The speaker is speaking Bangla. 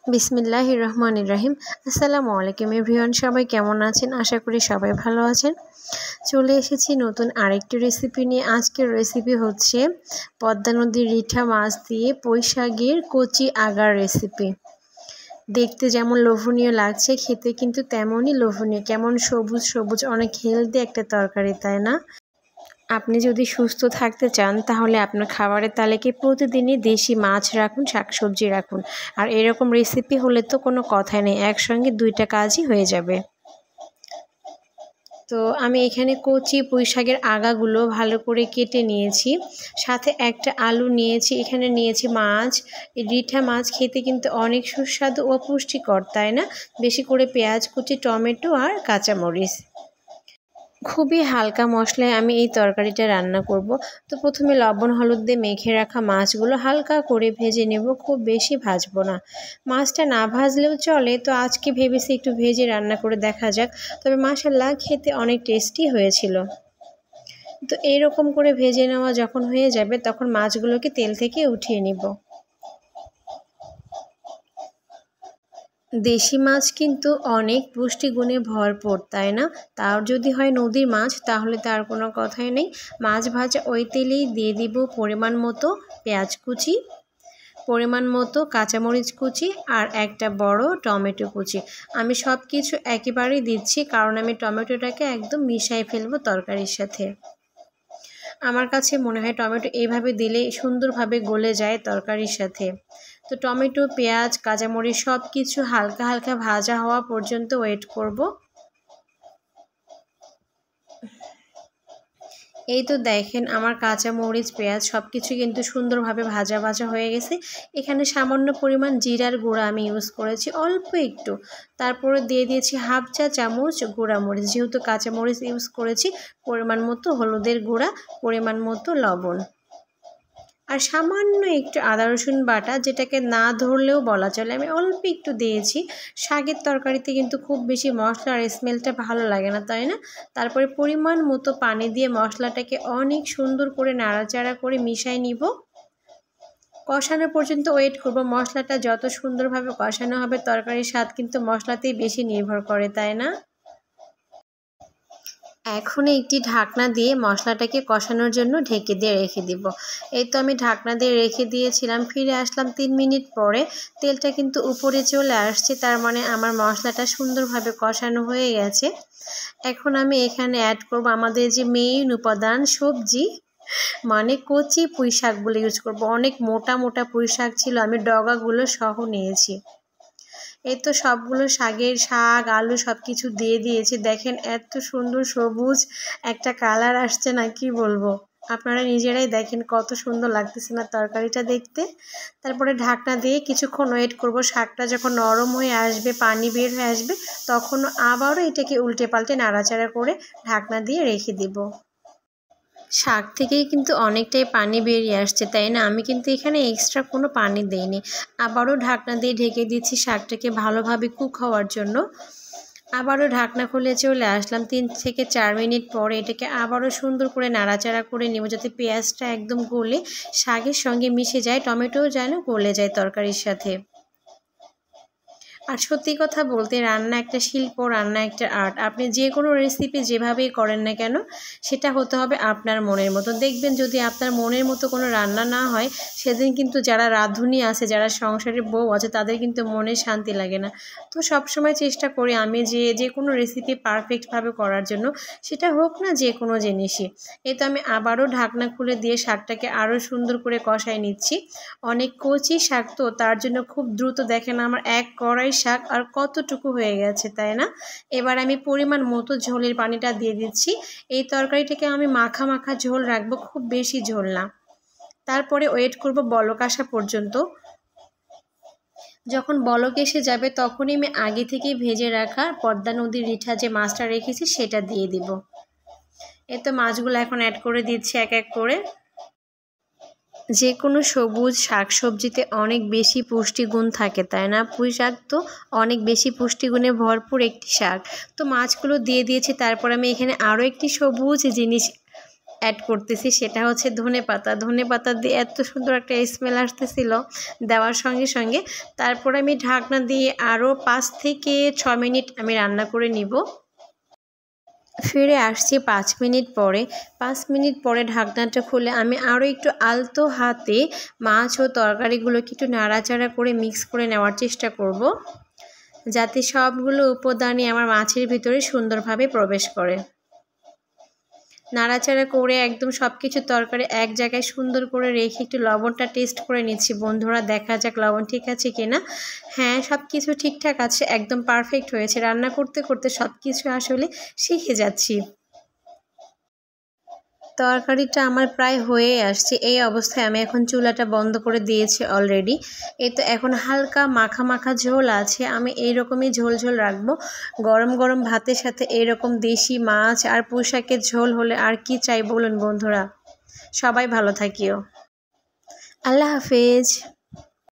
বিসমিল্লাহির রহমানির রহিম। আসসালামু আলাইকুম এভরিওয়ান, সবাই কেমন আছেন? আশা করি সবাই ভালো আছেন। চলে এসেছি নতুন আরেকটি রেসিপি নিয়ে। আজকের রেসিপি হচ্ছে পদ্মা নদীর রিঠা মাছ দিয়ে পুঁই শাকের কচি আগার রেসিপি। দেখতে যেমন লোভনীয় লাগছে, খেতে কিন্তু তেমনই লোভনীয়। কেমন সবুজ সবুজ, অনেক হেলদি একটা তরকারি, তাই না? আপনি যদি সুস্থ থাকতে চান তাহলে আপনার খাবারের তালিকায় প্রতিদিনই দেশি মাছ রাখুন, শাকসবজি রাখুন। আর এরকম রেসিপি হলে তো কোনো কথাই নেই, একসঙ্গে দুইটা কাজই হয়ে যাবে। তো আমি এখানে কচি পুঁই শাকের আগাগুলো ভালো করে কেটে নিয়েছি, সাথে একটা আলু নিয়েছি, এখানে নিয়েছি মাছ। এই রিঠা মাছ খেতে কিন্তু অনেক সুস্বাদু ও পুষ্টিকর, তাই না? বেশি করে পেঁয়াজ কুচি, টমেটো আর কাঁচামরিচ। খুবই হালকা মশলায় আমি এই তরকারিটা রান্না করব। তো প্রথমে লবণ হলুদ দিয়ে মেখে রাখা মাছগুলো হালকা করে ভেজে নেব, খুব বেশি ভাজবো না। মাছটা না ভাজলেও চলে, তো আজকে ভেবেছি একটু ভেজে রান্না করে দেখা যাক। তবে মাশাআল্লাহ খেতে অনেক টেস্টি হয়েছিল। তো এইরকম করে ভেজে নেওয়া যখন হয়ে যাবে তখন মাছগুলোকে তেল থেকে উঠিয়ে নিব। দেশি মাছ কিন্তু অনেক পুষ্টিগুণে ভরপুর, তাই না? তাও যদি হয় নদীর মাছ তাহলে তার কোনো কথাই নেই। মাছ ভাজা ওই তেলেই দিয়ে দিব পরিমাণ মতো পেঁয়াজ কুচি, পরিমাণ মতো কাঁচামরিচ কুচি আর একটা বড় টমেটো কুচি। আমি সব কিছু একেবারেই দিচ্ছি, কারণ আমি টমেটোটাকে একদম মিশিয়ে ফেলবো তরকারির সাথে। আমার কাছে মনে হয় টমেটো এইভাবে দিলে সুন্দরভাবে গলে যায় তরকারির সাথে। তো টমেটো, পেঁয়াজ, কাঁচামরিচ সব কিছু হালকা হালকা ভাজা হওয়া পর্যন্ত ওয়েট করব। এই তো দেখেন আমার কাঁচামরিচ, পেঁয়াজ সব কিছু কিন্তু সুন্দরভাবে ভাজা ভাজা হয়ে গেছে। এখানে সামান্য পরিমাণ জিরার গুঁড়া আমি ইউজ করেছি, অল্প একটু। তারপরে দিয়ে দিয়েছি হাফ চা চামচ গুঁড়ামরিচ, যেহেতু কাঁচামরিচ ইউজ করেছি। পরিমাণ মতো হলুদের গুঁড়া, পরিমাণ মতো লবণ, আর সামান্য একটু আদা রসুন বাটা, যেটাকে না ধরলেও বলা চলে, আমি অল্প একটু দিয়েছি। শাকের তরকারিতে কিন্তু খুব বেশি মশলার স্মেলটা ভালো লাগে না, তাই না? তারপরে পরিমাণ মতো পানি দিয়ে মশলাটাকে অনেক সুন্দর করে নাড়াচাড়া করে মিশিয়ে নিব। কষানো পর্যন্ত ওয়েট করব। মশলাটা যত সুন্দরভাবে কষানো হবে তরকারির স্বাদ কিন্তু মশলাতেই বেশি নির্ভর করে, তাই না? এখন একটি ঢাকনা দিয়ে মশলাটাকে কষানোর জন্য ঢেকে দিয়ে রেখে দিব। এই তো আমি ঢাকনা দিয়ে রেখে দিয়েছিলাম, ফিরে আসলাম 3 মিনিট পরে। তেলটা কিন্তু উপরে চলে আসছে, তার মানে আমার মশলাটা সুন্দরভাবে কষানো হয়ে গেছে। এখন আমি এখানে অ্যাড করব আমাদের যে মেইন উপাদান সবজি, মানে কচি পুঁই শাকগুলো ইউজ করব। অনেক মোটা মোটা পুঁই শাক ছিল, আমি ডগাগুলো সহ নিয়েছি। এই তো সবগুলো শাক, আলু সব কিছু দিয়ে দিয়েছি। দেখেন এত সুন্দর সবুজ একটা কালার আসছে না, কি বলবো। আপনারা নিজেরাই দেখেন কত সুন্দর লাগতেছে না তরকারিটা দেখতে। তারপরে ঢাকনা দিয়ে কিছুক্ষণ ওয়েট করব। শাকটা যখন নরম হয়ে আসবে, পানি বের হয়ে আসবে, তখন আবারও এটাকে উল্টে পাল্টে নাড়াচাড়া করে ঢাকনা দিয়ে রেখে দিব। শাক থেকেই কিন্তু অনেকটাই পানি বেরিয়ে আসছে, তাই না? আমি কিন্তু এখানে এক্সট্রা কোনো পানি দেইনি। আবারও ঢাকনা দিয়ে ঢেকে দিচ্ছি শাকটাকে ভালোভাবে কুক হওয়ার জন্য। আবারও ঢাকনা খুলে চলে আসলাম 3 থেকে 4 মিনিট পরে। এটাকে আবারও সুন্দর করে নাড়াচাড়া করে নেব, যাতে পেঁয়াজটা একদম গলে শাকের সঙ্গে মিশে যায়, টমেটোও যেন গলে যায় তরকারির সাথে। আর সত্যি কথা বলতে রান্না একটা শিল্প, রান্না একটা আর্ট। আপনি যে কোনো রেসিপি যেভাবেই করেন না কেন, সেটা হতে হবে আপনার মনের মতো। দেখবেন যদি আপনার মনের মতো কোনো রান্না না হয়, সেদিন কিন্তু যারা রাঁধুনি আছে, যারা সংসারের বউ আছে, তাদের কিন্তু মনে শান্তি লাগে না। তো সবসময় চেষ্টা করি আমি যে কোনো রেসিপি পারফেক্টভাবে করার জন্য, সেটা হোক না যে কোনো জিনিসই। এই তো আমি আবারও ঢাকনা খুলে দিয়ে শাকটাকে আরও সুন্দর করে কষায় নিচ্ছি। অনেক কচি শাক, তো তার জন্য খুব দ্রুত দেখেন আমার এক কড়াই শাক আর কতটুকু হয়ে গেছে, তাই না? এবার আমি পরিমাণ মতো ঝোলের পানিটা দিয়ে দিচ্ছি। এই তরকারিটাকে আমি মাখা মাখা ঝোল রাখবো, খুব বেশি ঝোল না। তারপরে ওয়েট করব বলক আসা পর্যন্ত। যখন বলক এসে যাবে তখনই আমি আগে থেকেই ভেজে রাখা পদ্মা নদীর রিঠা যে মাছটা রেখেছি সেটা দিয়ে দিব। এই তো মাছগুলো এখন অ্যাড করে দিচ্ছি এক এক করে। যে কোনো সবুজ শাকসবজিতে অনেক বেশি পুষ্টিগুণ থাকে, তাই না? পুঁই শাক তো অনেক বেশি পুষ্টিগুণে ভরপুর একটি শাক। তো মাছগুলো দিয়ে দিয়েছি। তারপর আমি এখানে আরও একটি সবুজ জিনিস অ্যাড করতেছি, সেটা হচ্ছে ধনেপাতা। ধনেপাতা দিয়ে এত সুন্দর একটা স্মেল আসতেছিল দেওয়ার সঙ্গে সঙ্গে। তারপর আমি ঢাকনা দিয়ে আরও 5 থেকে 6 মিনিট আমি রান্না করে নিব। ফিরে আসছি 5 মিনিট পরে। 5 মিনিট পরে ঢাকনাটা খুলে আমি আরও একটু আলতো হাতে মাছ ও তরকারিগুলোকে একটু নাড়াচাড়া করে মিক্স করে নেওয়ার চেষ্টা করব, যাতে সবগুলো উপাদানই আমার মাছের ভিতরে সুন্দরভাবে প্রবেশ করে। নাড়াচাড়া করে একদম সব কিছু তরকারি এক জায়গায় সুন্দর করে রেখে একটু লবণটা টেস্ট করে নিচ্ছি বন্ধুরা, দেখা যাক লবণ ঠিক আছে কিনা। হ্যাঁ, সব কিছু ঠিকঠাক আছে, একদম পারফেক্ট হয়েছে। রান্না করতে করতে সব কিছু আসলে শিখে যাচ্ছি। তরকারিটা আমার প্রায় হয়ে আসছে। এই অবস্থায় আমি এখন চুলাটা বন্ধ করে দিয়েছি অলরেডি। এই তো এখন হালকা মাখা মাখা ঝোল আছে, আমি এইরকমই ঝোল ঝোল রাখবো। গরম গরম ভাতের সাথে এরকম দেশি মাছ আর পুঁই শাকের ঝোল হলে আর কি চাই বলুন বন্ধুরা। সবাই ভালো থাকিও। আল্লাহ হাফেজ।